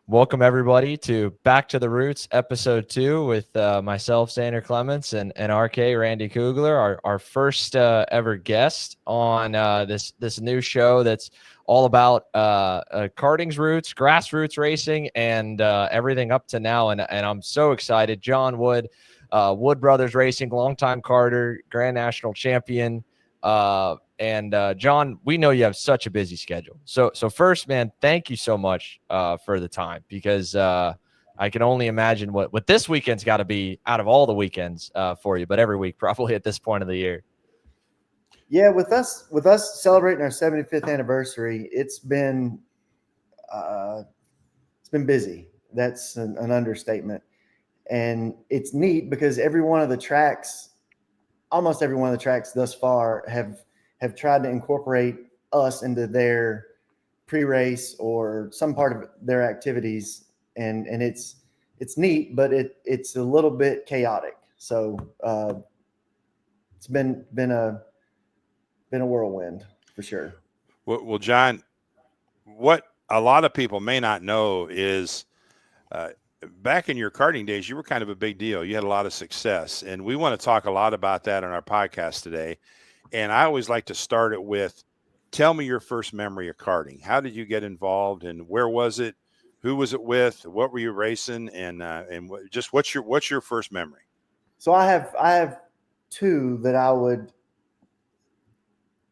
Welcome everybody to Back to the Roots, episode 2, with myself, Xander Clements, and RK Randy Kugler, our first ever guest on this new show that's all about karting's roots, grassroots racing, and everything up to now. And I'm so excited. John Wood, Wood Brothers Racing, longtime karter, Grand National champion. And John, we know you have such a busy schedule. So first, man, thank you so much for the time, because I can only imagine what this weekend's got to be out of all the weekends for you, but every week probably at this point of the year. Yeah, with us celebrating our 75th anniversary, it's been busy. That's an understatement, and it's neat because almost every one of the tracks thus far have tried to incorporate us into their pre-race or some part of their activities, and it's neat, but it's a little bit chaotic. So it's been a whirlwind for sure. Well, John, what a lot of people may not know is back in your karting days, you were kind of a big deal. You had a lot of success, and we want to talk a lot about that on our podcast today. And I always like to start it with, tell me your first memory of karting. How did you get involved, and where was it? Who was it with? What were you racing? And just what's your first memory? So I have two that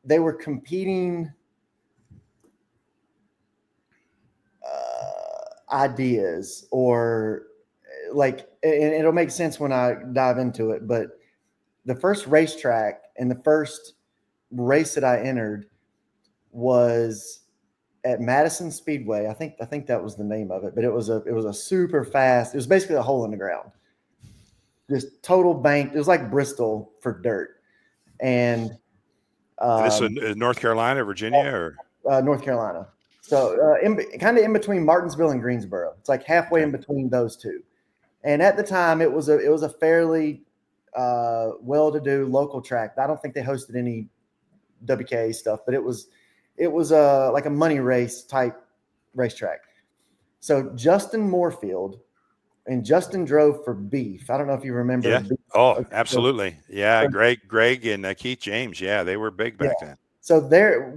they were competing ideas, or like, and it'll make sense when I dive into it, but the first racetrack and the first race that I entered was at Madison Speedway. I think that was the name of it, but it was a super fast. It was basically a hole in the ground, just total bank. It was like Bristol for dirt, and This is North Carolina, Virginia, or North Carolina. So kind of in between Martinsville and Greensboro. It's like halfway in between those two. And at the time, it was a fairly well-to-do local track. I don't think they hosted any WKA stuff, but it was like a money race type racetrack. So Justin Moorfield, and Justin drove for Beef. I don't know if you remember. yeah. Beef. Oh, absolutely. Yeah, Greg and Keith James. Yeah, they were big back then. So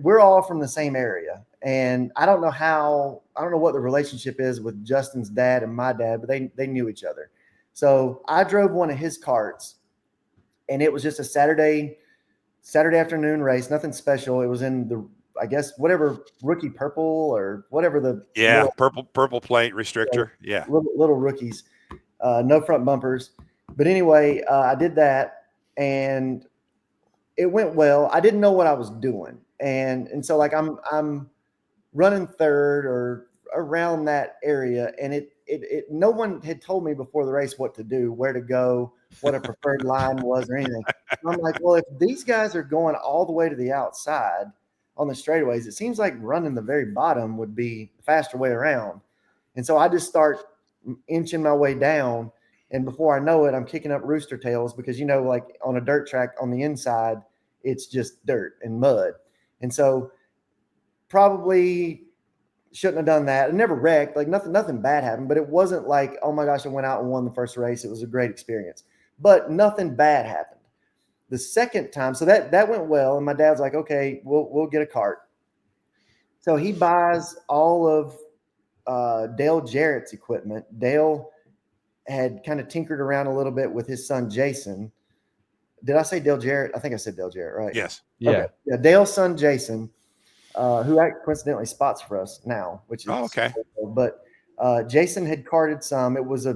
we're all from the same area, and I don't know what the relationship is with Justin's dad and my dad, but they knew each other. So I drove one of his karts, and it was just a Saturday afternoon race, nothing special. It was in I guess whatever rookie purple or whatever purple plate restrictor. Yeah, little rookies, no front bumpers. But anyway, I did that, and it went well. I didn't know what I was doing, and so like I'm running third or around that area, and it no one had told me before the race what to do, where to go, what a preferred line was, or anything. And I'm like, well, if these guys are going all the way to the outside on the straightaways, it seems like running the very bottom would be the faster way around. And so I just start inching my way down, and before I know it, I'm kicking up rooster tails because, like on a dirt track on the inside, it's just dirt and mud. And so probably shouldn't have done that. I never wrecked, like nothing bad happened, but it wasn't like, oh my gosh, I went out and won the first race. It was a great experience, but nothing bad happened. The second time, so that went well, and my dad's like, okay, we'll get a cart. So he buys all of Dale Jarrett's equipment. Dale had kind of tinkered around a little bit with his son Jason. Did I say Dale Jarrett? I think I said Dale Jarrett, right? Yes. Yeah. Okay. Yeah, Dale's son Jason, who coincidentally spots for us now, which is okay. Cool. But Jason had carted some. It was I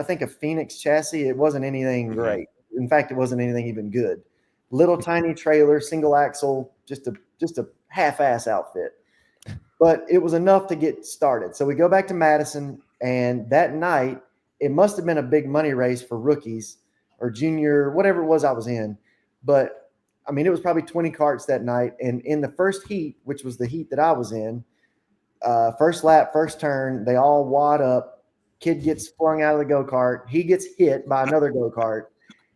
think a Phoenix chassis. It wasn't anything great. In fact, it wasn't anything even good. Little tiny trailer, single axle, just a half-ass outfit. But it was enough to get started. So we go back to Madison, and that night, it must have been a big money race for rookies or junior, whatever it was I was in. But, I mean, it was probably 20 karts that night. And in the first heat, which was the heat that I was in, first lap, first turn, they all wad up. Kid gets flung out of the go-kart. He gets hit by another go-kart,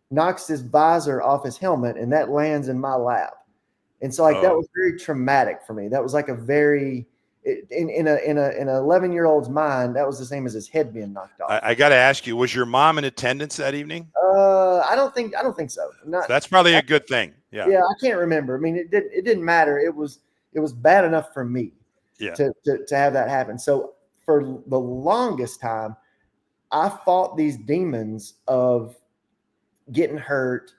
knocks his visor off his helmet, and that lands in my lap. And so, like, that was very traumatic for me. That was like a very in an 11-year-old's mind, that was the same as his head being knocked off. I got to ask you, was your mom in attendance that evening? I don't think so. That's probably a good thing. Yeah. Yeah, I can't remember. I mean, it didn't matter. It was bad enough for me to have that happen. So for the longest time, I fought these demons of getting hurt,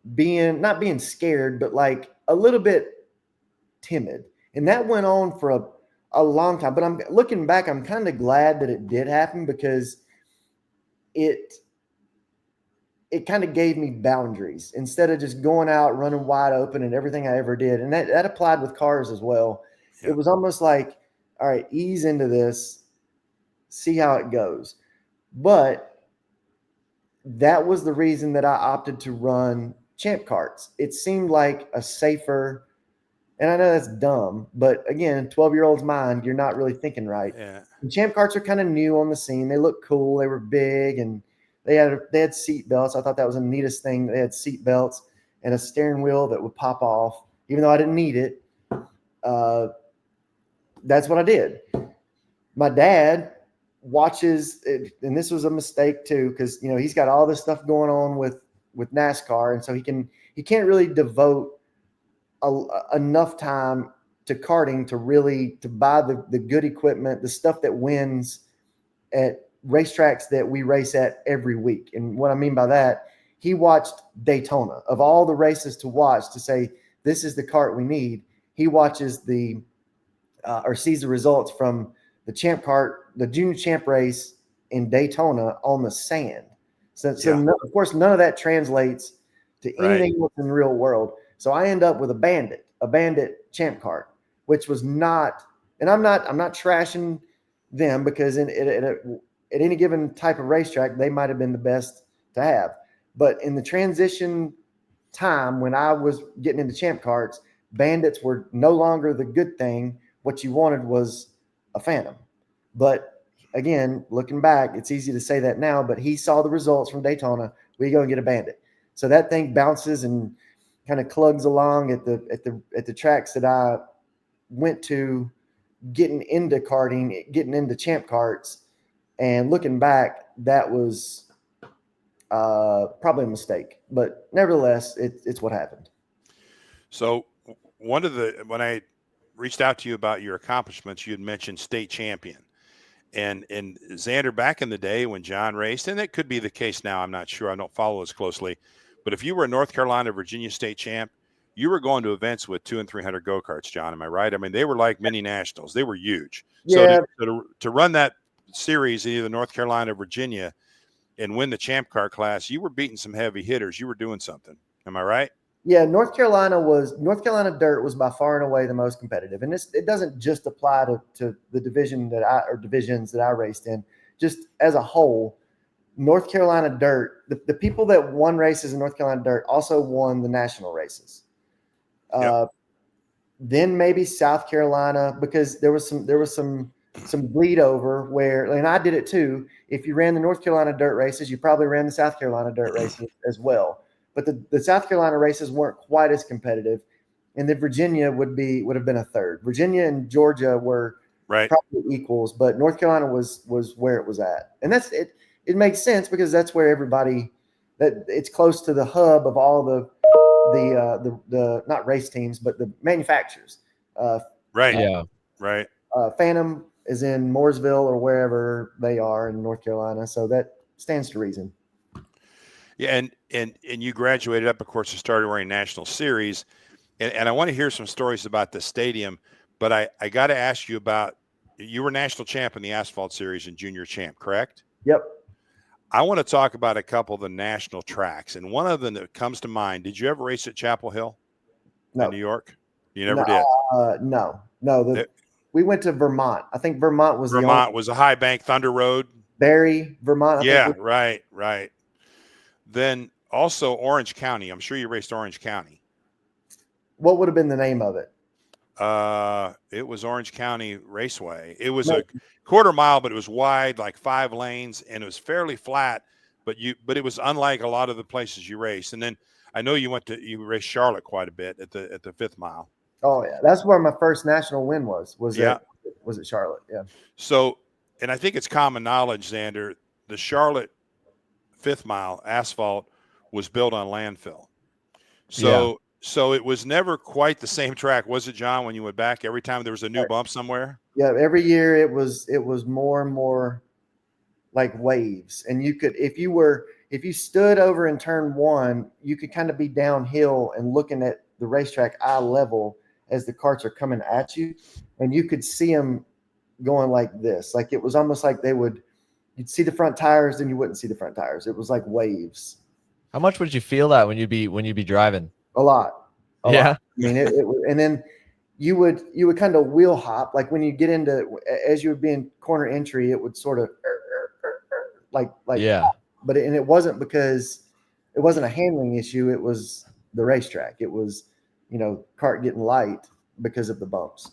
not being scared, but like a little bit timid. And that went on for a long time. But I'm looking back, I'm kind of glad that it did happen, because it kind of gave me boundaries instead of just going out running wide open and everything I ever did. And that applied with cars as well. Yeah. It was almost like, all right, ease into this, see how it goes. But that was the reason that I opted to run Champ Karts. It seemed like a safer, and I know that's dumb, but again, 12-year-old's mind, you're not really thinking right. Yeah. And Champ Karts are kind of new on the scene. They look cool. They were big, and they had seat belts. I thought that was the neatest thing. They had seat belts and a steering wheel that would pop off, even though I didn't need it. That's what I did. My dad watches it, and this was a mistake too, because he's got all this stuff going on with NASCAR, and so he can't really devote enough time to karting to buy the good equipment, the stuff that wins at racetracks that we race at every week. And what I mean by that, he watched Daytona. Of all the races to watch to say this is the kart we need, he watches or sees the results from the Champ Kart, the Junior Champ race in Daytona on the sand. So of course, none of that translates to anything else in the real world. So I end up with a Bandit Champ Kart, which was not, and I'm not trashing them, because at any given type of racetrack, they might have been the best to have. But in the transition time when I was getting into Champ Karts, Bandits were no longer the good thing. What you wanted was a Phantom. But again, looking back, it's easy to say that now, but he saw the results from Daytona. We go and get a Bandit. So that thing bounces and kind of clugs along at the tracks that I went to, getting into karting, getting into Champ Karts. And looking back, that was probably a mistake, but nevertheless, it's what happened. So when I reached out to you about your accomplishments, you had mentioned state champion. And Xander, back in the day when John raced, and it could be the case now, I'm not sure, I don't follow as closely, but if you were a North Carolina, Virginia state champ, you were going to events with 200 and 300 go-karts, John. Am I right? I mean, they were like mini nationals. They were huge. Yeah. So to run that series in either North Carolina or Virginia and win the Champ Kart class, you were beating some heavy hitters. You were doing something. Am I right? Yeah, North Carolina Dirt was by far and away the most competitive. And it doesn't just apply to the divisions that I raced in. Just as a whole, North Carolina Dirt, the people that won races in North Carolina Dirt also won the national races. Yep. Then maybe South Carolina, because there was some bleed over where, and I did it too. If you ran the North Carolina Dirt races, you probably ran the South Carolina Dirt races as well. But the South Carolina races weren't quite as competitive, and then Virginia would have been a third. Virginia and Georgia were probably equals, but North Carolina was where it was at, and that's it. It makes sense because that's where it's close to the hub of all the not race teams, but the manufacturers. Phantom is in Mooresville or wherever they are in North Carolina, so that stands to reason. Yeah, and you graduated up, of course, you started running national series, and I want to hear some stories about the stadium, but I got to ask you about, you were national champ in the asphalt series and junior champ, correct? Yep. I want to talk about a couple of the national tracks, and one of them that comes to mind, did you ever race at Chapel Hill in New York? You never did? No. We went to Vermont. I think Vermont was a high bank Thunder Road. Barry, Vermont. Right. Then also Orange County. I'm sure you raced Orange County. What would have been the name of it? It was Orange County Raceway. It was a quarter mile, but it was wide, like 5 lanes, and it was fairly flat. But it was unlike a lot of the places you raced. And then I know you raced Charlotte quite a bit at the 5th mile. Oh yeah, that's where my first national win was. Yeah. Was it Charlotte? Yeah. So, and I think it's common knowledge, Xander, the Charlotte 5th mile asphalt was built on landfill. So it was never quite the same track, was it, John, when you went back every time there was a new bump somewhere? Yeah, every year it was more and more like waves. And you could if you stood over in turn 1, you could kind of be downhill and looking at the racetrack eye level as the carts are coming at you, and you could see them going like this. Like it was almost like you'd see the front tires, then you wouldn't see the front tires. It was like waves. How much would you feel that when you'd be driving? A lot. Yeah. I mean, it was, and then you would kind of wheel hop. Like when you get into, as you would be in corner entry, it would sort of like, yeah. But it wasn't because it wasn't a handling issue. It was the racetrack. It was, kart getting light because of the bumps.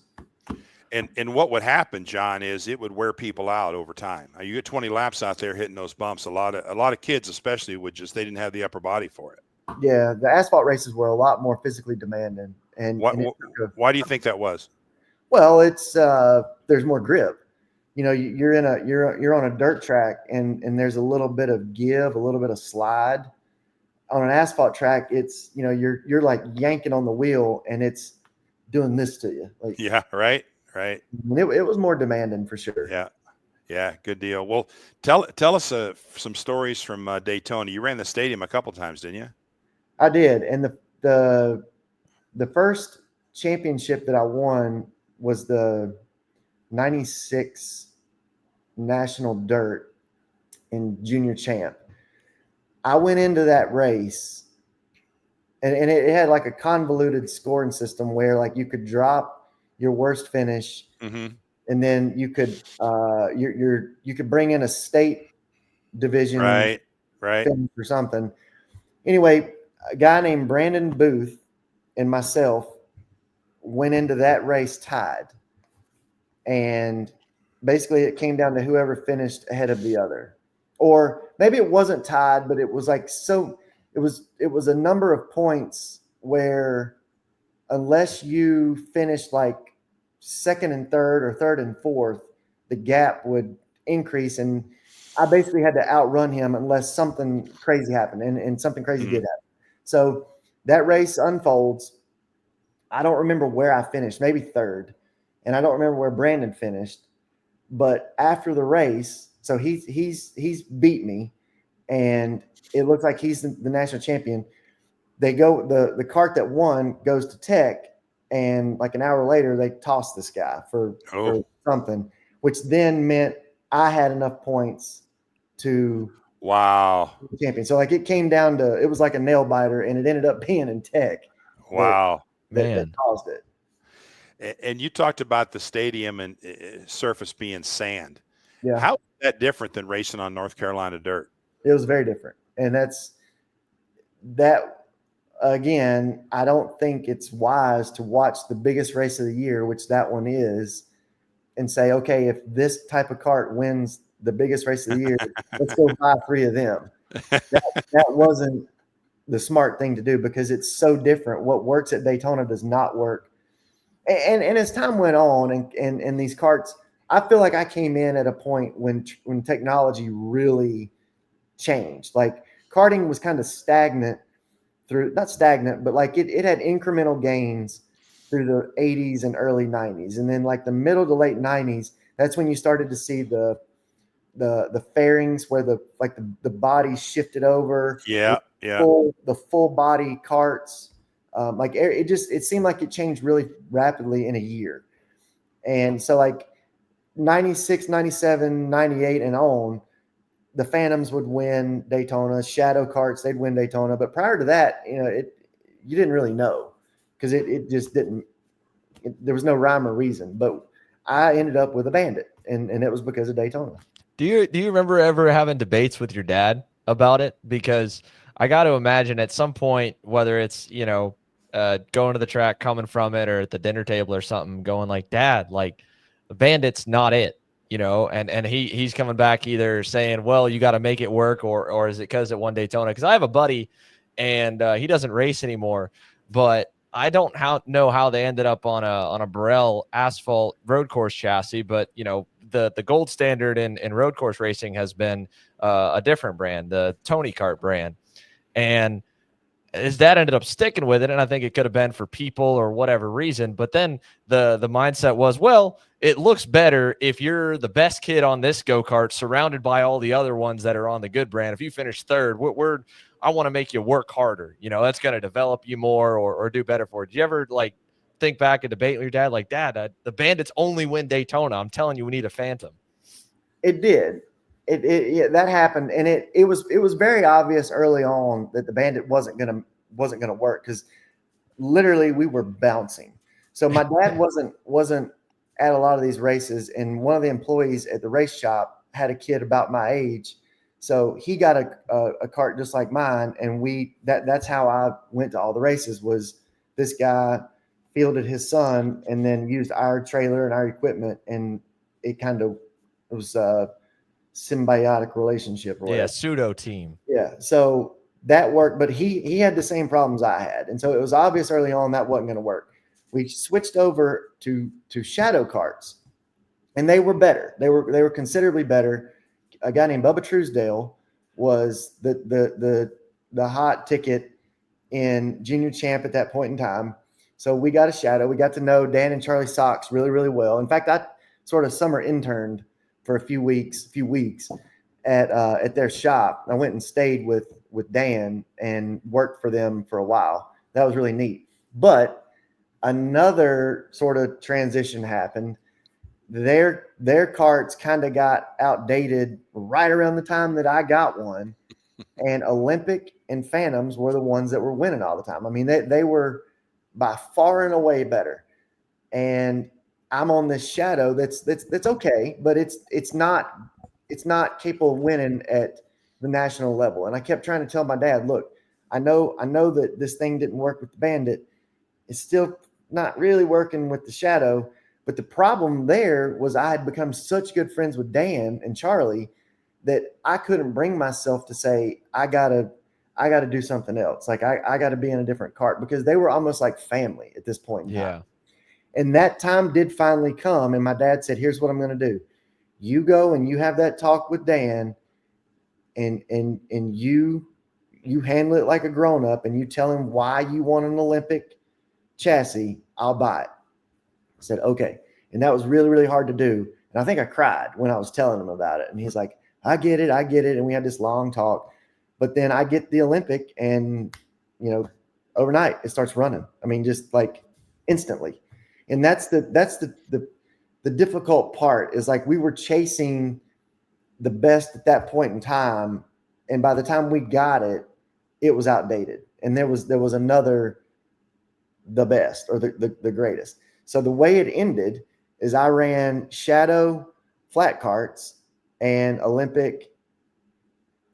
And what would happen, John, is it would wear people out over time. You get 20 laps out there hitting those bumps. A lot of kids, especially, they didn't have the upper body for it. Yeah, the asphalt races were a lot more physically demanding. And why do you think that was? Well, it's there's more grip. You're on a dirt track, and there's a little bit of give, a little bit of slide. On an asphalt track, it's you're like yanking on the wheel, and it's doing this to you. Like, yeah, right. Right. It was more demanding for sure. Yeah. Yeah. Good deal. Well, tell us some stories from Daytona. You ran the stadium a couple times, didn't you? I did. And the first championship that I won was the 96 National Dirt in Junior Champ. I went into that race and it had like a convoluted scoring system where like you could drop your worst finish, mm-hmm. and then you could you could bring in a state division right finish or something. Anyway, a guy named Brandon Booth and myself went into that race tied, and basically it came down to whoever finished ahead of the other, or maybe it wasn't tied, but it was like it was a number of points where unless you finished like second and third or third and fourth, the gap would increase. And I basically had to outrun him unless something crazy happened. And something crazy did happen. So that race unfolds. I don't remember where I finished, maybe third. And I don't remember where Brandon finished. But after the race, so he's beat me. And it looks like he's the national champion. They go, the cart that won goes to Tech, and like an hour later, they tossed this guy for something, which then meant I had enough points to be champion. So like it came down to, it was like a nail biter, and it ended up being in Tech. Wow. That caused it. And you talked about the stadium and surface being sand. Yeah. How is that different than racing on North Carolina dirt? It was very different. And that again, I don't think it's wise to watch the biggest race of the year, which that one is, and say, okay, if this type of kart wins the biggest race of the year, let's go buy 3 of them. That wasn't the smart thing to do, because it's so different. What works at Daytona does not work. And as time went on and these karts, I feel like I came in at a point when technology really changed. Like karting was kind of stagnant not stagnant, but like it had incremental gains through the 80s and early 90s. And then like the middle to late 90s, that's when you started to see the fairings where the body shifted over. Yeah. The full body karts. It seemed like it changed really rapidly in a year. And so like 96, 97, 98 and on, the Phantoms would win Daytona, Shadow Karts, they'd win Daytona. But prior to that, you didn't really know, because it just didn't, there was no rhyme or reason. But I ended up with a Bandit, and it was because of Daytona. Do you remember ever having debates with your dad about it? Because I got to imagine at some point, whether it's, going to the track, coming from it, or at the dinner table or something, going like, Dad, like the Bandit's not it. And he's coming back either saying, well, you got to make it work, or is it because it won Daytona? Because I have a buddy, and he doesn't race anymore, but I don't know how they ended up on a Burrell asphalt road course chassis, but the gold standard in road course racing has been a different brand, the Tony Kart brand, and his dad ended up sticking with it, and I think it could have been for people or whatever reason. But then the mindset was, well, it looks better if you're the best kid on this go-kart surrounded by all the other ones that are on the good brand. If you finish third, I want to make you work harder. That's going to develop you more or do better for it. Did you ever think back and debate with your dad, like, Dad, the Bandits only win Daytona. I'm telling you, we need a Phantom. It did. Yeah, that happened, and it was very obvious early on that the Bandit wasn't gonna work, because literally we were bouncing. So my dad wasn't at a lot of these races, and one of the employees at the race shop had a kid about my age, so he got a cart just like mine, and that's how I went to all the races. Was this guy fielded his son and then used our trailer and our equipment, and it was a symbiotic relationship or whatever. Yeah, pseudo team. Yeah, so that worked, but he had the same problems I had, and so it was obvious early on that wasn't going to work. We switched over to shadow carts, and they were better. They were considerably better. A guy named Bubba Truesdale was the hot ticket in junior champ at that point in time. So we got a shadow. We got to know Dan and Charlie Sox really, really well. In fact, I sort of summer interned for a few weeks at their shop. I went and stayed with Dan and worked for them for a while. That was really neat. But another sort of transition happened. Their carts kind of got outdated right around the time that I got one, and Olympic and Phantoms were the ones that were winning all the time. I mean, they were by far and away better. And I'm on this shadow that's okay, but it's not capable of winning at the national level. And I kept trying to tell my dad, look, I know that this thing didn't work with the Bandit. It's still not really working with the shadow. But the problem there was I had become such good friends with Dan and Charlie that I couldn't bring myself to say, I gotta do something else. Like I gotta be in a different cart, because they were almost like family at this point in time. Yeah. And that time did finally come. And my dad said, here's what I'm going to do. You go and you have that talk with Dan, and you handle it like a grown up, and you tell him why you want an Olympic chassis. I'll buy it. I said, okay. And that was really, really hard to do. And I think I cried when I was telling him about it. And he's like, I get it. And we had this long talk. But then I get the Olympic, and, overnight it starts running. I mean, just like instantly. And that's the difficult part, is like we were chasing the best at that point in time. And by the time we got it, it was outdated. And there was another, the best, or the greatest. So the way it ended is I ran shadow flat carts and Olympic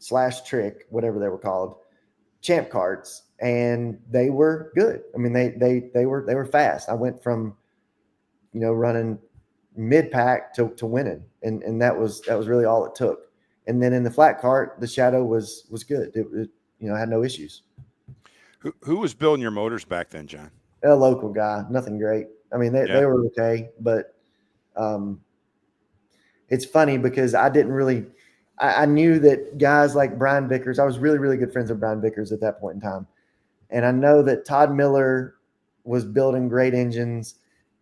/trick, whatever they were called, champ carts, and they were good. I mean, they were fast. I went from, running mid pack to winning, and that was really all it took. And then in the flat cart, the shadow was good. It had no issues. Who was building your motors back then, John? A local guy, nothing great. I mean, they were okay, but it's funny because I didn't really. I knew that guys like Brian Vickers. I was really, really good friends with Brian Vickers at that point in time, and I know that Todd Miller was building great engines.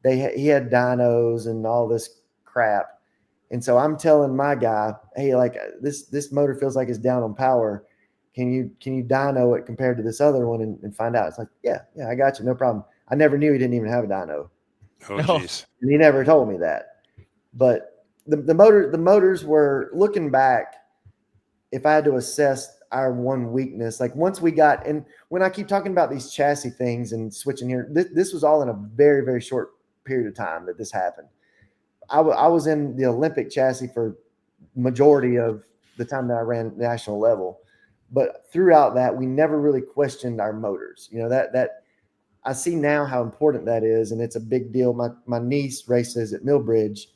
He had dynos and all this crap, and so I'm telling my guy, hey, like this motor feels like it's down on power. Can you dyno it compared to this other one and find out? It's like, yeah, I got you, no problem. I never knew he didn't even have a dyno. Oh, jeez. And he never told me that. But the motors were, looking back, if I had to assess our one weakness, like once we got, and when I keep talking about these chassis things and switching here, this was all in a very, very short period of time that this happened. I was in the Olympic chassis for majority of the time that I ran national level. But throughout that, we never really questioned our motors. That I see now how important that is, and it's a big deal. My niece races at Millbridge,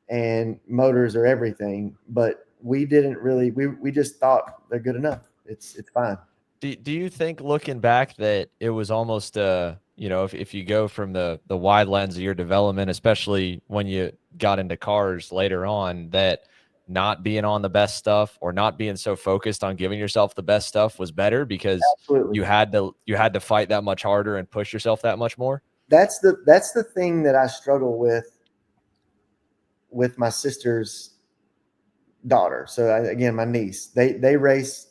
and motors are everything. But we didn't really. We just thought they're good enough. It's fine. Do you think, looking back, that it was almost you know, if you go from the wide lens of your development, especially when you got into cars later on, that not being on the best stuff or not being so focused on giving yourself the best stuff was better because Absolutely. you had to fight that much harder and push yourself that much more. That's the thing that I struggle with my sister's daughter. So again, my niece, they race.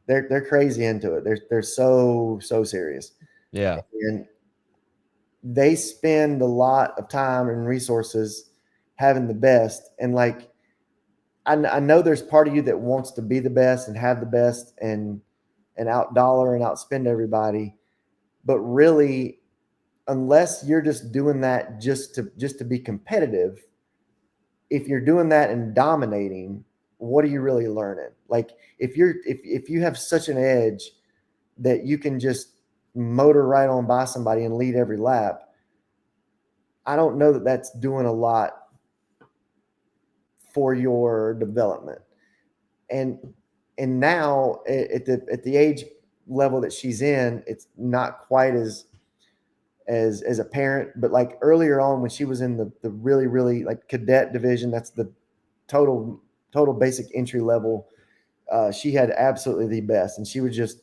They're crazy into it. They're so serious. Yeah. And they spend a lot of time and resources having the best. And like, I know there's part of you that wants to be the best and have the best and out dollar and outspend everybody. But really, unless you're just doing that just to be competitive, if you're doing that and dominating, what are you really learning? Like if you have such an edge that you can just motor right on by somebody and lead every lap, I don't know that that's doing a lot for your development. And now at the age level that she's in, it's not quite as a parent, but like earlier on when she was in the really like cadet division, that's the total basic entry level. She had absolutely the best, and she would just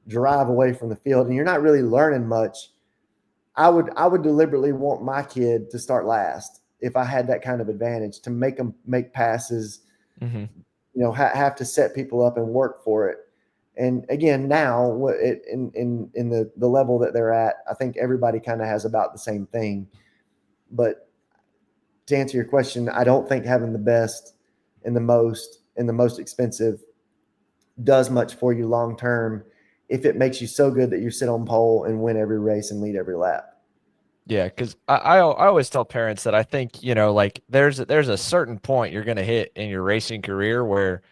drive away from the field, and you're not really learning much. I would deliberately want my kid to start last if I had that kind of advantage, to make them make passes, Mm-hmm. you know, have to set people up and work for it. And again, now in the level that they're at, I think everybody kind of has about the same thing. But to answer your question, I don't think having the best and the most expensive does much for you long term if it makes you so good that you sit on pole and win every race and lead every lap. Yeah, because I always tell parents that I think, you know, like there's a certain point you're going to hit in your racing career where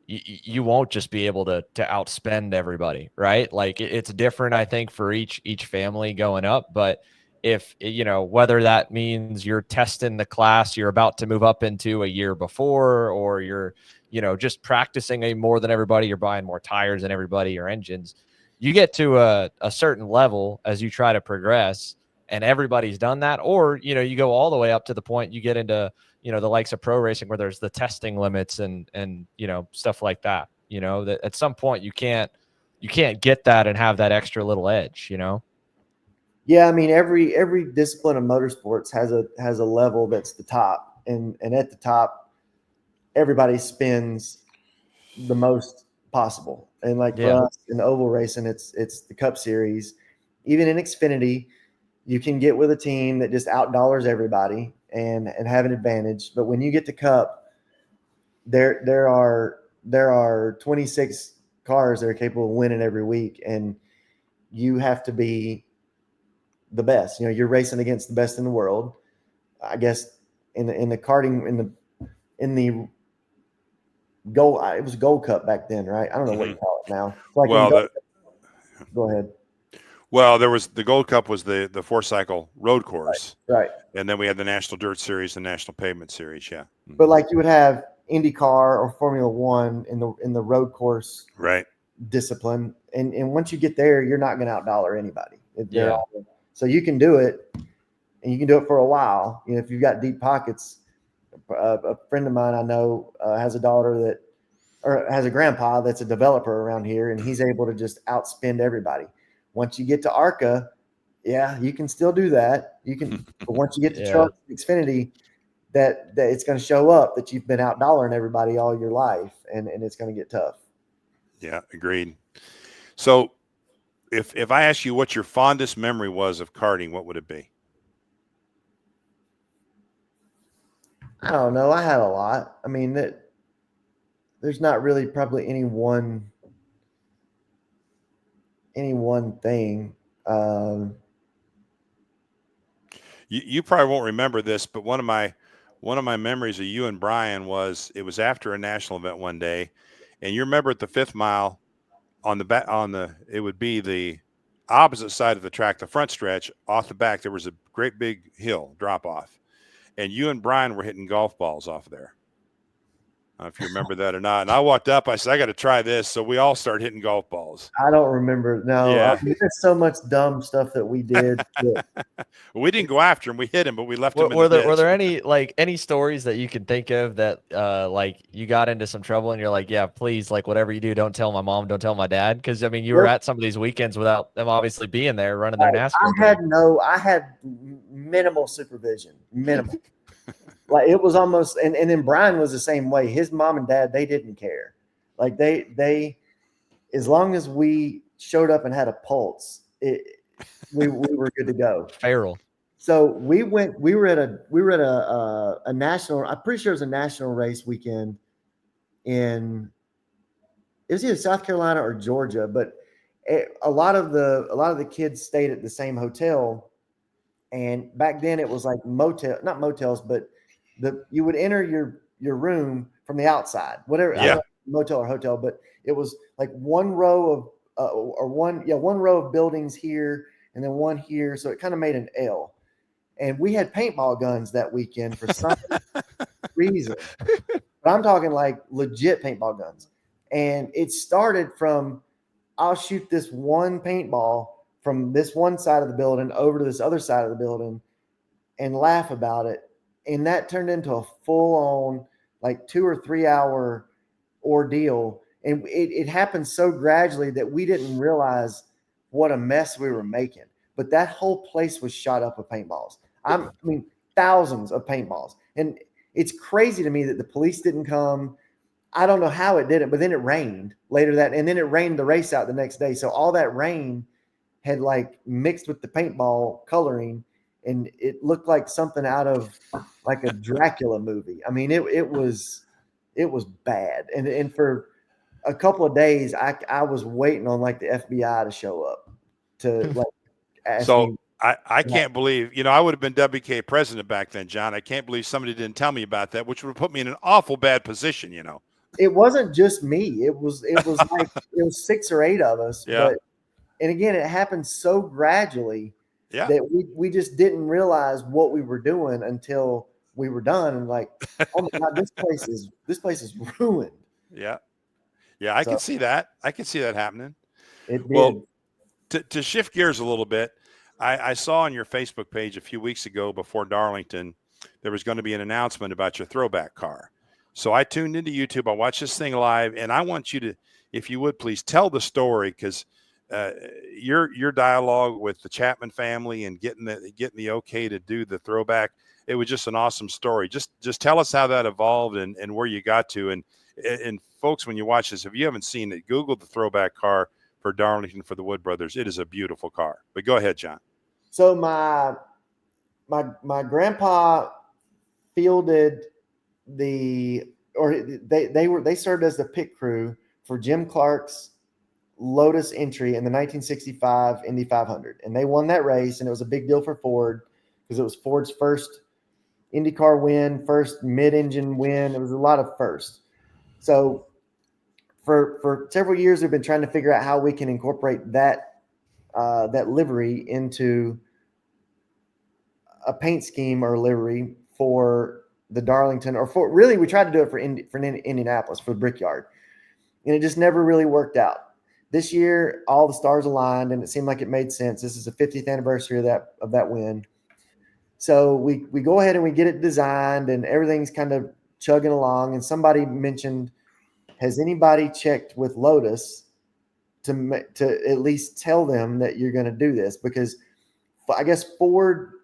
you won't just be able to outspend everybody, right? Like it's different, I think, for each family going up. But if, you know, whether that means you're testing the class you're about to move up into a year before, or you're, you know, just practicing more than everybody, you're buying more tires than everybody or engines, you get to a certain level as you try to progress, and everybody's done that. Or, you know, you go all the way up to the point you get into, you know, the likes of pro racing where there's the testing limits and, you know, stuff like that, you know, that at some point you can't get that and have that extra little edge, you know? Yeah. I mean, every discipline of motorsports has a level that's the top, and at the top, everybody spends the most possible. And like for Yeah. us in oval racing, it's the Cup Series. Even in Xfinity, you can get with a team that just outdollars everybody and have an advantage. But when you get to Cup, there are 26 cars that are capable of winning every week, and you have to be the best. You know, you're racing against the best in the world. I guess in the karting in the gold, it was Gold Cup back then, right? I don't know what you call it now. It's like Well, go ahead. Well, there was the Gold Cup was the 4-cycle road course, Right. and then we had the National Dirt Series and National Pavement Series. Yeah, But like you would have IndyCar or Formula One in the road course right. discipline, and once you get there, you're not going to outdollar anybody. They're Yeah. all, so you can do it, and you can do it for a while. You know, if you've got deep pockets. A friend of mine I know has a daughter that, or has a grandpa that's a developer around here, and he's able to just outspend everybody. Once you get to ARCA, yeah, you can still do that. You can, but once you get to Yeah. Truck Xfinity, that it's going to show up that you've been out dollaring everybody all your life, and it's going to get tough. Yeah, agreed. So, if I ask you what your fondest memory was of karting, what would it be? I don't know. I had a lot. I mean, there's not really probably any one thing. You probably won't remember this, but one of my memories of you and Brian was it was after a national event one day, and you remember at the 5th mile on the back it would be the opposite side of the track, the front stretch off the back. There was a great big hill drop off, and you and Brian were hitting golf balls off there. if you remember that or not. And I walked up, I said, I got to try this. So we all started hitting golf balls. I don't remember. No, Yeah. there's so much dumb stuff that we did. We didn't go after him. We hit him, but we left him in Were the ditch. there any stories that you can think of that like you got into some trouble and you're like, yeah, please, like whatever you do, don't tell my mom, don't tell my dad, because I mean you were at some of these weekends without them obviously being there running their NASCAR. I had minimal supervision, minimal. Like it was almost, and then Brian was the same way. His mom and dad, they didn't care. Like they as long as we showed up and had a pulse, we were good to go. Feral. So we were at a national, I'm pretty sure it was a national race weekend it was either South Carolina or Georgia, but a lot of the kids stayed at the same hotel. And back then it was like not motels, but you would enter your room from the outside, whatever, I don't know, motel or hotel, but it was like one row of buildings here and then one here. So it kind of made an L. And we had paintball guns that weekend for some reason. But I'm talking like legit paintball guns. And it started from, I'll shoot this one paintball from this one side of the building over to this other side of the building and laugh about it. And that turned into a full-on like 2 or 3 hour ordeal. And it happened so gradually that we didn't realize what a mess we were making. But that whole place was shot up with paintballs. I mean, thousands of paintballs. And it's crazy to me that the police didn't come. I don't know how it didn't, but then it rained later and then it rained the race out the next day. So all that rain had like mixed with the paintball coloring, and it looked like something out of like a Dracula movie. I mean, it was bad. And for a couple of days, I was waiting on like the FBI to show up to like ask me. I can't believe, I would have been WK president back then, John. I can't believe somebody didn't tell me about that, which would have put me in an awful bad position, It wasn't just me. It was like it was 6 or 8 of us. Yeah. And again, it happened so gradually that we just didn't realize what we were doing until we were done. And like, oh my God, this place is ruined. Yeah. Yeah. I can see that. I can see that happening. It did. Well, to shift gears a little bit, I saw on your Facebook page a few weeks ago before Darlington, there was going to be an announcement about your throwback car. So I tuned into YouTube. I watched this thing live, and I want you to, if you would please tell the story, because your dialogue with the Chapman family and getting the okay to do the throwback, it was just an awesome story. Just tell us how that evolved and where you got to. And folks, when you watch this, if you haven't seen it, Google the throwback car for Darlington for the Wood Brothers. It is a beautiful car. But go ahead, John. So my grandpa fielded they served as the pit crew for Jim Clark's Lotus entry in the 1965 Indy 500, and they won that race, and it was a big deal for Ford because it was Ford's first IndyCar win, first mid-engine win. It was a lot of firsts. So for several years, we've been trying to figure out how we can incorporate that livery into a paint scheme or livery for the Darlington, or for really, we tried to do it for Indianapolis, for the Brickyard, and it just never really worked out. This year, all the stars aligned, and it seemed like it made sense. This is the 50th anniversary of that win. So we go ahead and we get it designed, and everything's kind of chugging along. And somebody mentioned, has anybody checked with Lotus to at least tell them that you're going to do this? Because I guess Ford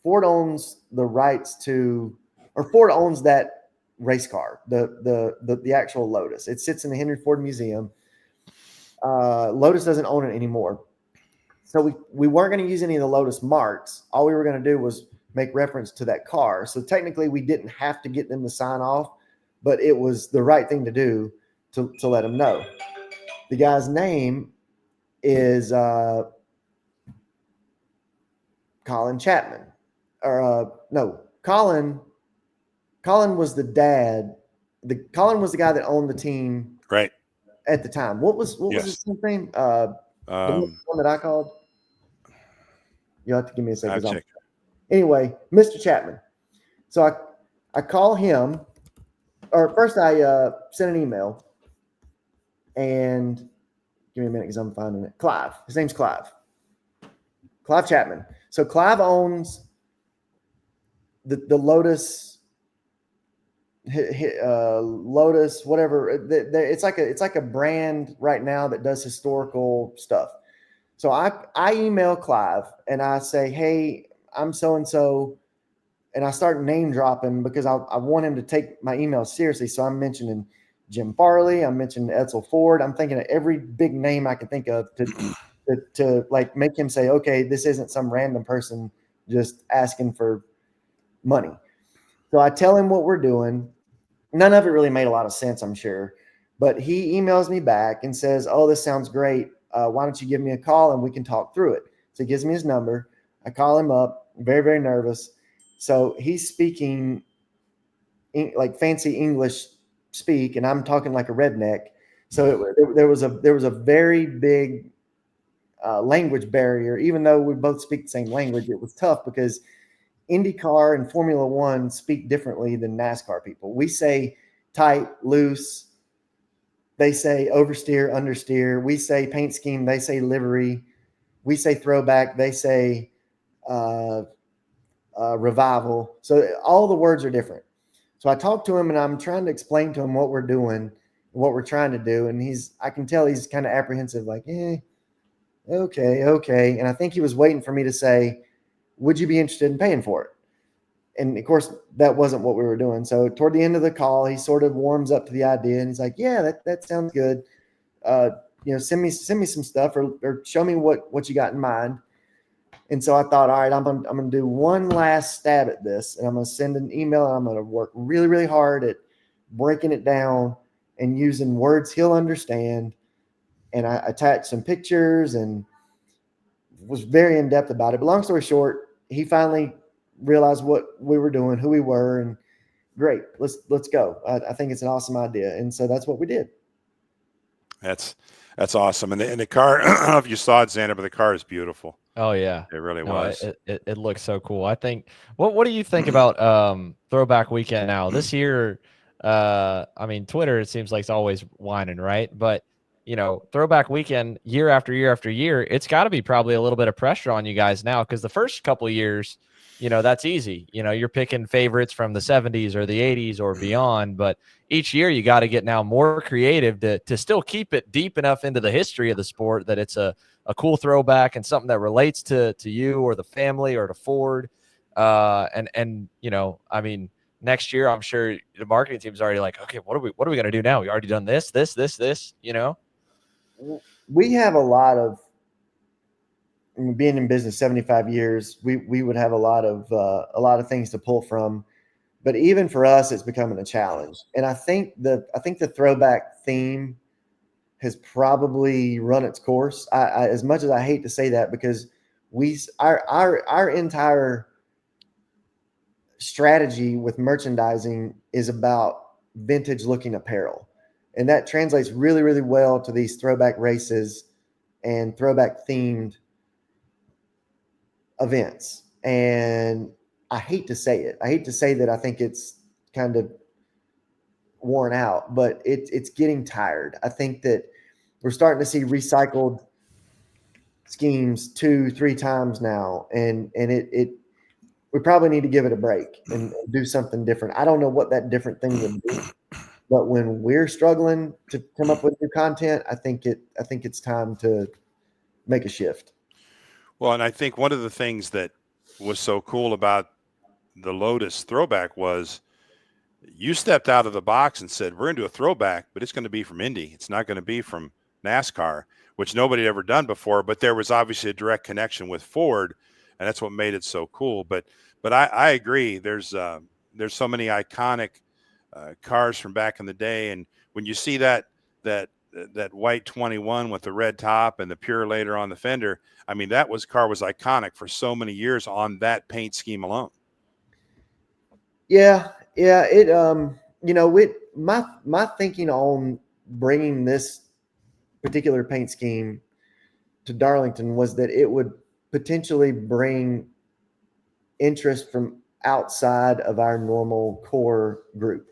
owns the rights to, or Ford owns that race car, the actual Lotus. It sits in the Henry Ford Museum. Lotus doesn't own it anymore. So we weren't going to use any of the Lotus marks. All we were going to do was make reference to that car. So technically we didn't have to get them to sign off, but it was the right thing to do to let them know. The guy's name is Colin Chapman. Colin was the dad. Colin was the guy that owned the team. Right. At the time. What was his name? The one that I called? You'll have to give me a second. Anyway, Mr. Chapman. So I call him, first I sent an email, and give me a minute because I'm finding it. Clive. His name's Clive. Clive Chapman. So Clive owns the Lotus, Lotus, whatever. It's like a brand right now that does historical stuff. So I email Clive and I say, hey, I'm so and so, and I start name dropping because I want him to take my email seriously. So I'm mentioning Jim Farley, I'm mentioning Edsel Ford. I'm thinking of every big name I can think of to like make him say, okay, this isn't some random person just asking for money. So I tell him what we're doing. None of it really made a lot of sense, I'm sure. But he emails me back and says, oh, this sounds great. Why don't you give me a call and we can talk through it? So he gives me his number. I call him up, very, very nervous. So he's speaking like fancy English speak, and I'm talking like a redneck. So there was a very big language barrier. Even though we both speak the same language, it was tough because IndyCar and Formula One speak differently than NASCAR people. We say tight, loose. They say oversteer, understeer. We say paint scheme. They say livery. We say throwback. They say revival. So all the words are different. So I talked to him and I'm trying to explain to him what we're doing, what we're trying to do. And I can tell he's kind of apprehensive, like, okay. And I think he was waiting for me to say, would you be interested in paying for it? And of course, that wasn't what we were doing. So toward the end of the call, he sort of warms up to the idea and he's like, yeah, that sounds good. Send me some stuff or show me what you got in mind. And so I thought, all right, I'm gonna do one last stab at this, and I'm gonna send an email, and I'm gonna work really, really hard at breaking it down and using words he'll understand. And I attached some pictures and was very in depth about it. But long story short, he finally realized what we were doing, who we were, and great, let's go. I think it's an awesome idea, and so that's what we did. That's awesome. And the car, I don't know if you saw it, Xander, but the car is beautiful. Oh yeah, it really was. It looks so cool. I think. What do you think about Throwback Weekend now? This year, I mean, Twitter, it seems like it's always whining, right? But Throwback Weekend, year after year after year, it's got to be probably a little bit of pressure on you guys now, because the first couple of years, that's easy. You're picking favorites from the 70s or the 80s or beyond, but each year you got to get now more creative to still keep it deep enough into the history of the sport that it's a cool throwback and something that relates to you or the family or to Ford. I mean, next year, I'm sure the marketing team's already like, okay, what are we going to do now? We already done this. We have a lot of, being in business 75 years, we would have a lot of things to pull from, but even for us, it's becoming a challenge. And I think the throwback theme has probably run its course. I as much as I hate to say that, because our entire strategy with merchandising is about vintage looking apparel, and that translates really, really well to these throwback races and throwback themed events. And I hate to say it. I hate to say that I think it's kind of worn out, but it's getting tired. I think that we're starting to see recycled schemes 2-3 times now, and we probably need to give it a break and do something different. I don't know what that different thing would be, but when we're struggling to come up with new content, I think it's time to make a shift. Well, and I think one of the things that was so cool about the Lotus throwback was you stepped out of the box and said, we're going to do a throwback, but it's going to be from Indy. It's not going to be from NASCAR, which nobody had ever done before, but there was obviously a direct connection with Ford, and that's what made it so cool. But I agree. There's so many iconic cars from back in the day, and when you see that white 21 with the red top and the Pure later on the fender, I mean, car was iconic for so many years on that paint scheme alone. Yeah. It my thinking on bringing this particular paint scheme to Darlington was that it would potentially bring interest from outside of our normal core group.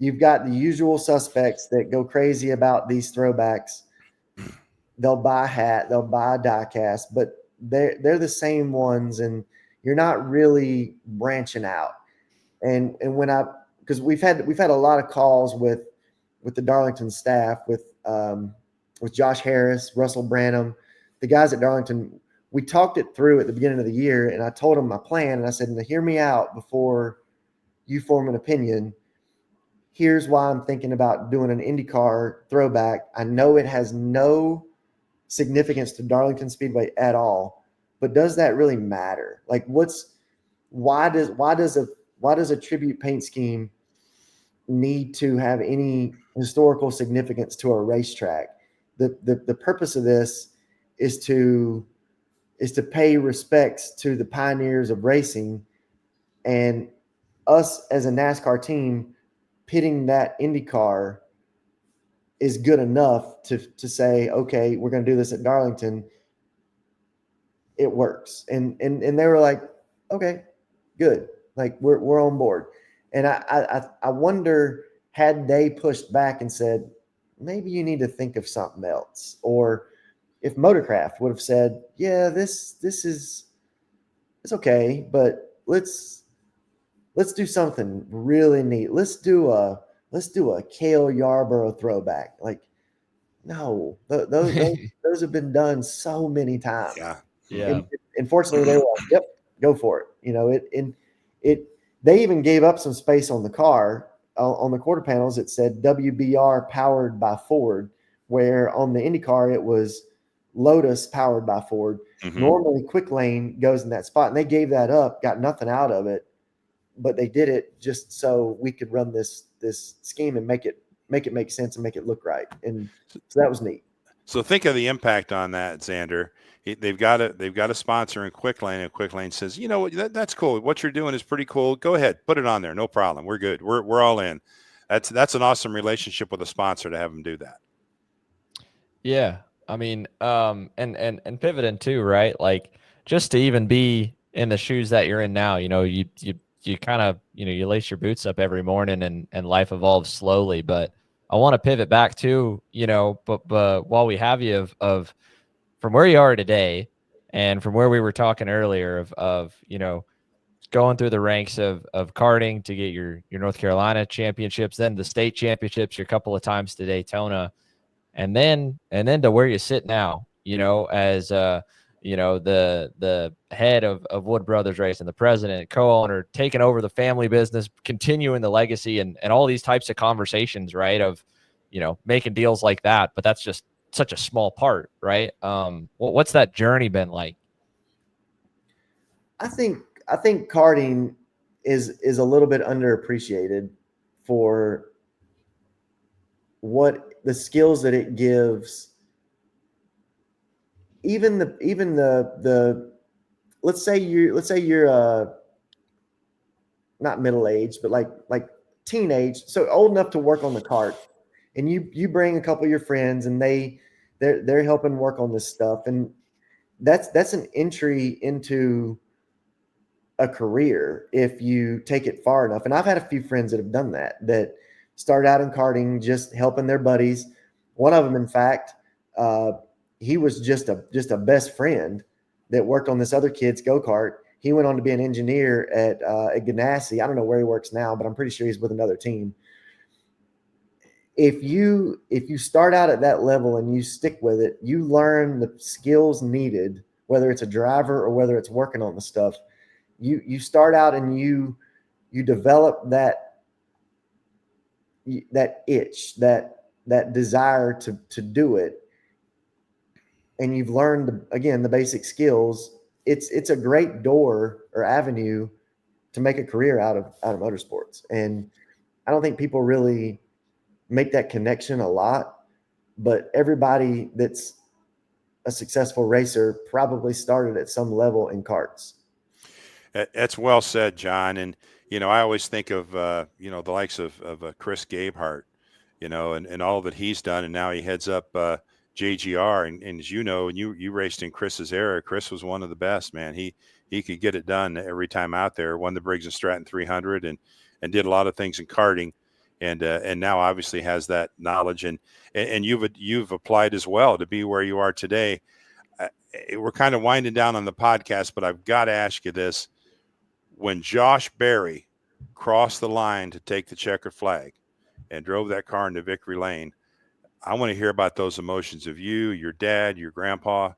you've got the usual suspects that go crazy about these throwbacks. They'll buy a hat, they'll buy a die cast, but they're the same ones, and you're not really branching out. And because we've had a lot of calls with the Darlington staff, with Josh Harris, Russell Branham, the guys at Darlington. We talked it through at the beginning of the year, and I told them my plan, and I said, "Now hear me out before you form an opinion. Here's why I'm thinking about doing an IndyCar throwback. I know it has no significance to Darlington Speedway at all, but does that really matter? Like, why does a tribute paint scheme need to have any historical significance to a racetrack? The purpose of this is to pay respects to the pioneers of racing, and us as a NASCAR team pitting that IndyCar is good enough to say, okay, we're going to do this at Darlington. It works." And they were like, "Okay, good. Like we're on board." And I wonder, had they pushed back and said, maybe you need to think of something else, or if Motorcraft would have said, "Yeah, this is, it's okay, but let's do something really neat. Let's do a Cale Yarborough throwback." Like, no, those have been done so many times. Yeah. Yeah. And fortunately, they were like, "Yep, go for it." They even gave up some space on the car, on the quarter panels. It said WBR powered by Ford, where on the IndyCar it was Lotus powered by Ford. Mm-hmm. Normally, Quick Lane goes in that spot, and they gave that up, got nothing out of it, but they did it just so we could run this scheme and make it make sense and make it look right. And so that was neat. So think of the impact on that, Xander. They've got a sponsor in Quick Lane, and Quick Lane says, "You know what? That's cool. What you're doing is pretty cool. Go ahead, put it on there. No problem. We're good. We're all in." That's an awesome relationship with a sponsor to have them do that. Yeah. I mean, and pivoting too, right? Like, just to even be in the shoes that you're in now, you kind of, you lace your boots up every morning, and life evolves slowly. But I want to pivot back to, but while we have you, of from where you are today, and from where we were talking earlier of going through the ranks of karting to get your North Carolina championships, then the state championships, your couple of times to Daytona, and then to where you sit now, as the head of Wood Brothers Racing, the president, co-owner, taking over the family business, continuing the legacy, and all these types of conversations, right? Of, making deals like that, but that's just such a small part, right? What's that journey been like? I think karting is a little bit underappreciated for what the skills that it gives. Even the let's say you're not middle age, but like teenage, so old enough to work on the kart, and you bring a couple of your friends, and they're helping work on this stuff, and that's an entry into a career if you take it far enough. And I've had a few friends that have done that start out in karting, just helping their buddies. One of them, in fact, he was just a best friend that worked on this other kid's go-kart. He went on to be an engineer at Ganassi. I don't know where he works now, but I'm pretty sure he's with another team. If you start out at that level and you stick with it, you learn the skills needed, whether it's a driver or whether it's working on the stuff. You start out and you develop that itch, that desire to do it, and you've learned the basic skills. It's a great door or avenue to make a career out of motorsports. And I don't think people really make that connection a lot, but everybody that's a successful racer probably started at some level in karts. That's well said, John. And, I always think of, the likes of Chris Gabehart, and all that he's done. And now he heads up JGR. And as you know, and you raced in Chris's era, Chris was one of the best, man. He could get it done every time out there, won the Briggs & Stratton 300 and did a lot of things in karting. and now obviously has that knowledge, and you've applied as well to be where you are today. We're kind of winding down on the podcast, but I've got to ask you this. When Josh Berry crossed the line to take the checkered flag and drove that car into victory lane, I want to hear about those emotions of you, your dad, your grandpa,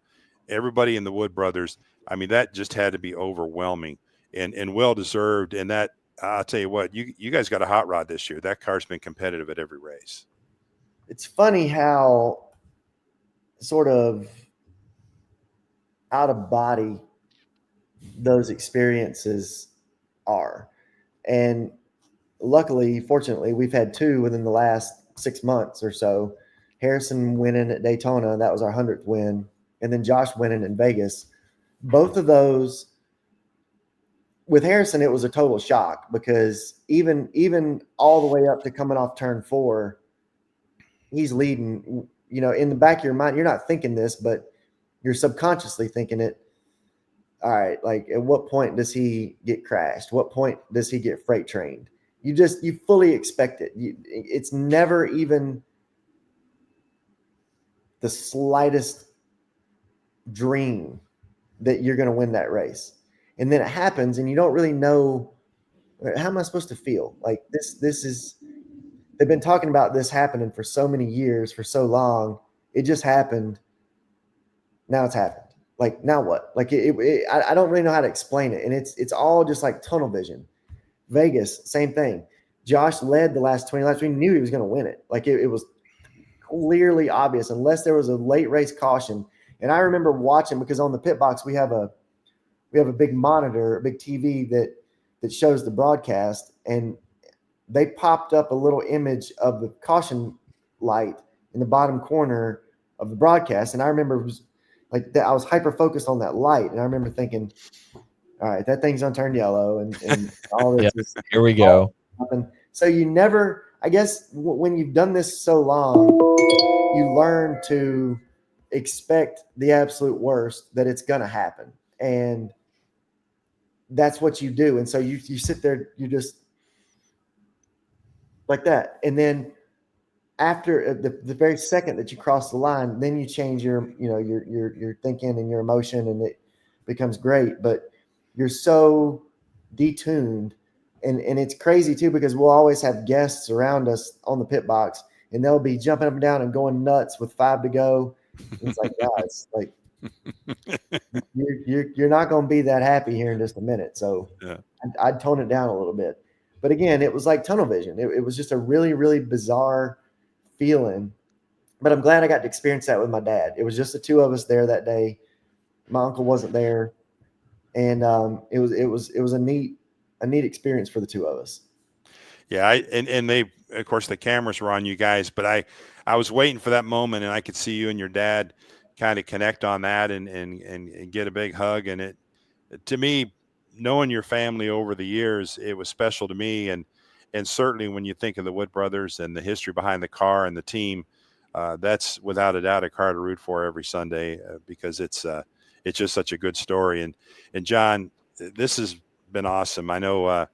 everybody in the Wood brothers. I mean, that just had to be overwhelming and well-deserved. And that, I'll tell you what, you guys got a hot rod this year. That car's been competitive at every race. It's funny how sort of out of body those experiences are. And luckily, fortunately, we've had two within the last 6 months or so. Harrison winning at Daytona, that was our 100th win. And then Josh winning in Vegas. Both of those, with Harrison, it was a total shock because even all the way up to coming off turn 4, he's leading. You know, in the back of your mind, you're not thinking this, but you're subconsciously thinking it. All right, like at what point does he get crashed? What point does he get freight trained? You fully expect it. It's never even the slightest dream that you're going to win that race. And then it happens and you don't really know, how am I supposed to feel? Like this is, they've been talking about this happening for so many years, for so long. It just happened. Now it's happened. Like, now what? Like I don't really know how to explain it. And it's all just like tunnel vision. Vegas, same thing. Josh led the last 20 laps. We knew he was going to win it. Like it was clearly obvious unless there was a late race caution. And I remember watching, because on the pit box we have a big monitor, a big TV that shows the broadcast, and they popped up a little image of the caution light in the bottom corner of the broadcast. And I remember it was like that, I was hyper focused on that light, and I remember thinking, all right, that thing's gonna turn yellow, and all this is here we go. So you never, I guess, when you've done this so long, you learn to expect the absolute worst, that it's gonna happen, and that's what you do. And so you sit there, you just like that, and then after the very second that you cross the line, then you change your thinking and your emotion, and it becomes great. But you're so detuned, and it's crazy too, because we'll always have guests around us on the pit box, and they'll be jumping up and down and going nuts with 5 to go. And it's like, guys, like you're not going to be that happy here in just a minute. So yeah. I'd tone it down a little bit. But again, it was like tunnel vision. It was just a really, really bizarre feeling. But I'm glad I got to experience that with my dad. It was just the two of us there that day. My uncle wasn't there, and it was a neat experience for the two of us. Yeah, and they, of course, the cameras were on you guys, but I was waiting for that moment, and I could see you and your dad kind of connect on that and get a big hug. And it, to me, knowing your family over the years, it was special to me. And certainly when you think of the Wood brothers and the history behind the car and the team, that's without a doubt a car to root for every Sunday, because it's just such a good story. And John, this has been awesome. I know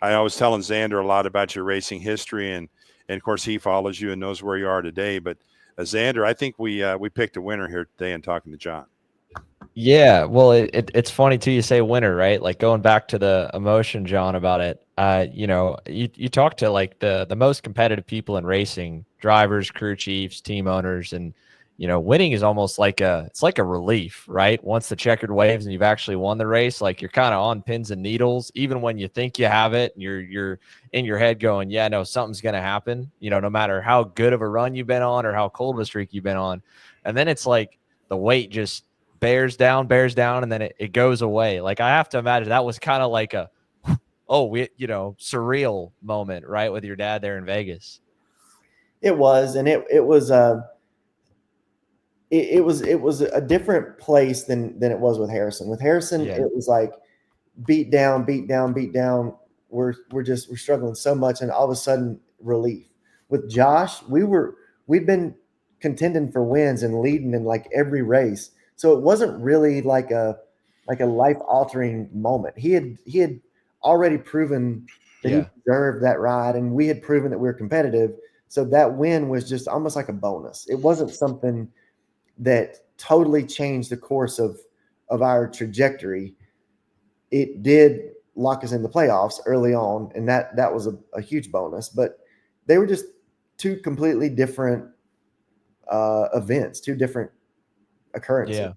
I was telling Xander a lot about your racing history, and of course he follows you and knows where you are today. But Xander, I think we picked a winner here today in talking to John. Yeah, well, it's funny too. You say winner, right? Like going back to the emotion, John, about it. You talk to like the most competitive people in racing, drivers, crew chiefs, team owners, and winning is almost like it's like a relief, right? Once the checkered waves and you've actually won the race, like you're kind of on pins and needles, even when you think you have it, and you're in your head going, yeah, no, something's gonna happen. No matter how good of a run you've been on or how cold of a streak you've been on, and then it's like the weight just bears down, and then it goes away. Like I have to imagine that was kind of like a, surreal moment, right, with your dad there in Vegas. It was, and it was a different place than it was with Harrison. With Harrison, yeah. It was like beat down. We're struggling so much, and all of a sudden relief. With Josh, we'd been contending for wins and leading in like every race. So it wasn't really like a life-altering moment. He had already proven that he deserved that ride, and we had proven that we were competitive. So that win was just almost like a bonus. It wasn't something that totally changed the course of our trajectory. It did lock us in the playoffs early on, and that was a huge bonus. But they were just two completely different events, two different occurrences. Yeah.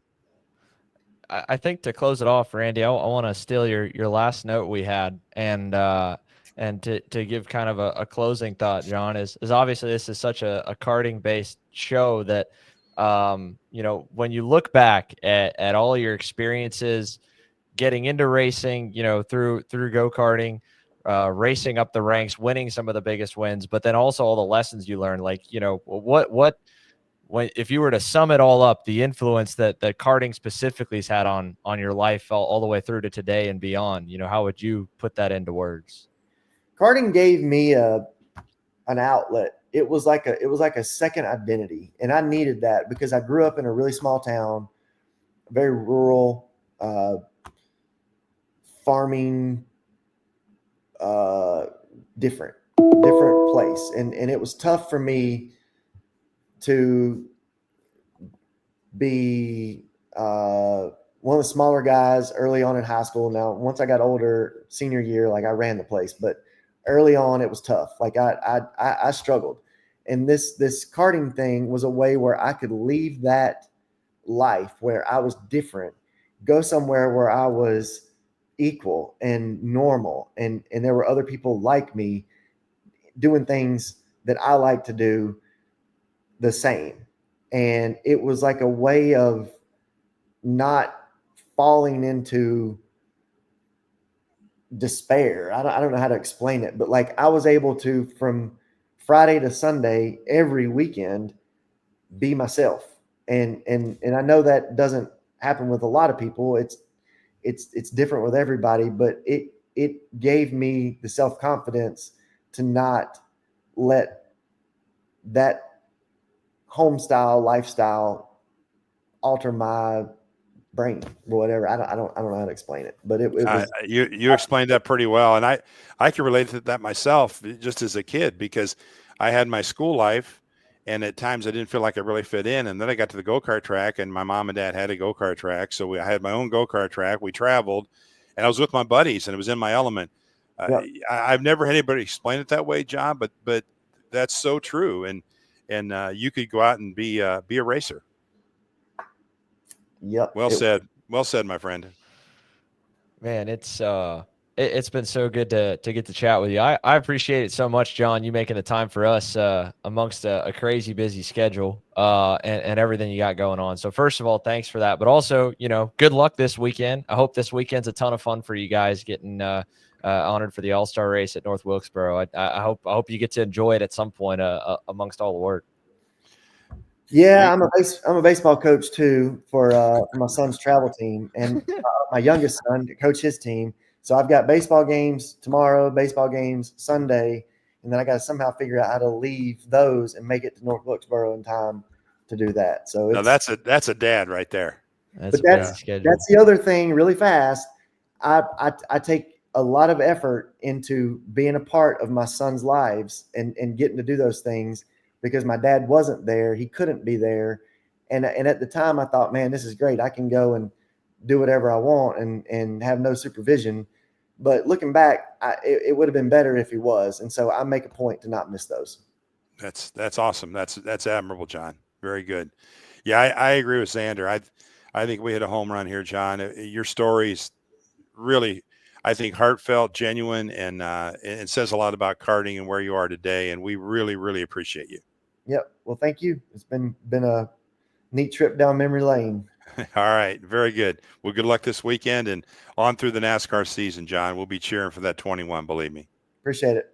I think to close it off, Randy, I want to steal your last note we had, and to give kind of a closing thought, John, is obviously this is such a karting based show that when you look back at all your experiences getting into racing, through go-karting, racing up the ranks, winning some of the biggest wins, but then also all the lessons you learned, like, if you were to sum it all up, the influence that karting specifically has had on your life all the way through to today and beyond, how would you put that into words? Karting gave me an outlet. It was like a second identity, and I needed that because I grew up in a really small town, very rural, farming, different place, and it was tough for me to be one of the smaller guys early on in high school. Now, once I got older, senior year, like I ran the place, but early on it was tough. Like I struggled, and this karting thing was a way where I could leave that life where I was different, go somewhere where I was equal and normal, and there were other people like me doing things that I like to do the same. And it was like a way of not falling into despair. I don't know how to explain it, but like I was able to, from Friday to Sunday, every weekend, be myself. And I know that doesn't happen with a lot of people. It's different with everybody, but it gave me the self-confidence to not let that home style lifestyle alter my brain or whatever. I don't know how to explain it, but it was. You explained that pretty well, and I can relate to that myself just as a kid, because I had my school life, and at times I didn't feel like I really fit in, and then I got to the go-kart track, and my mom and dad had a go-kart track, so I had my own go-kart track. We traveled, and I was with my buddies, and it was in my element. Yep. I've never had anybody explain it that way, John, but that's so true, and you could go out and be a racer. Yep. Well said, my friend. Man, it's been so good to get to chat with you. I appreciate it so much, John, you making the time for us amongst a crazy busy schedule and everything you got going on. So first of all, thanks for that. But also, good luck this weekend. I hope this weekend's a ton of fun for you guys getting honored for the All-Star race at North Wilkesboro. I hope you get to enjoy it at some point amongst all the work. Yeah, I'm a baseball coach too for my son's travel team, and my youngest son to coach his team. So I've got baseball games tomorrow, baseball games Sunday, and then I got to somehow figure out how to leave those and make it to North Wilkesboro in time to do that. So that's a dad right there. That's the other thing really fast. I take a lot of effort into being a part of my son's lives and getting to do those things because my dad wasn't there. He couldn't be there. And at the time I thought, man, this is great. I can go and do whatever I want and have no supervision. But looking back, it would have been better if he was. And so I make a point to not miss those. That's awesome. That's admirable, John. Very good. Yeah, I agree with Xander. I think we hit a home run here, John. Your story's really, I think, heartfelt, genuine, and it says a lot about karting and where you are today. And we really, really appreciate you. Yep. Well, thank you. It's been a neat trip down memory lane. All right. Very good. Well, good luck this weekend and on through the NASCAR season, John. We'll be cheering for that 21, believe me. Appreciate it.